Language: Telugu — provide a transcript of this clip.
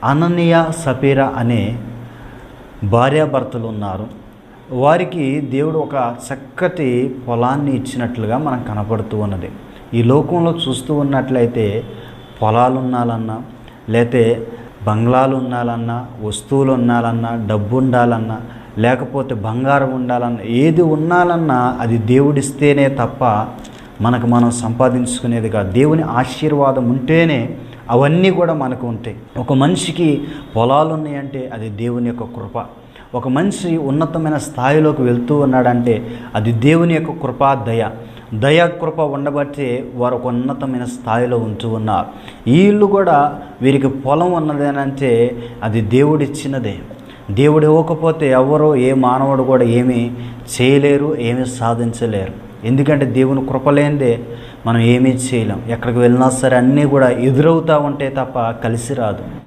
అననీయ సపీరా అనే భార్యాభర్తలు ఉన్నారు. వారికి దేవుడు ఒక చక్కటి పొలాన్ని ఇచ్చినట్లుగా మనకు కనపడుతూ ఉన్నది. ఈ లోకంలో చూస్తూ ఉన్నట్లయితే పొలాలు ఉండాలన్నా, లేతే బంగ్లాలు ఉండాలన్నా, వస్తువులు ఉండాలన్నా, డబ్బు ఉండాలన్నా, లేకపోతే బంగారం ఉండాలన్నా, ఏది ఉండాలన్నా అది దేవుడిస్తేనే తప్ప మనం సంపాదించుకునేది కాదు. దేవుని ఆశీర్వాదం ఉంటేనే అవన్నీ కూడా మనకు ఉంటాయి. ఒక మనిషికి పొలాలు ఉన్నాయంటే అది దేవుని యొక్క కృప. ఒక మనిషి ఉన్నతమైన స్థాయిలోకి వెళ్తూ ఉన్నాడంటే అది దేవుని యొక్క కృపా దయ కృప ఉండబట్టే వారు ఒక ఉన్నతమైన స్థాయిలో ఉంటూ ఉన్నారు. ఈ ఇల్లు కూడా వీరికి పొలం ఉన్నదేనంటే అది దేవుడిచ్చినదే. దేవుడు ఇవ్వకపోతే ఎవరో ఏ మానవుడు కూడా ఏమీ చేయలేరు, ఏమీ సాధించలేరు. ఎందుకంటే దేవుని కృప లేనిదే మనం ఏమీ చేయలేం. ఎక్కడికి వెళ్ళినా సరే అన్నీ కూడా ఎదురవుతూ ఉంటే తప్ప కలిసి రాదు.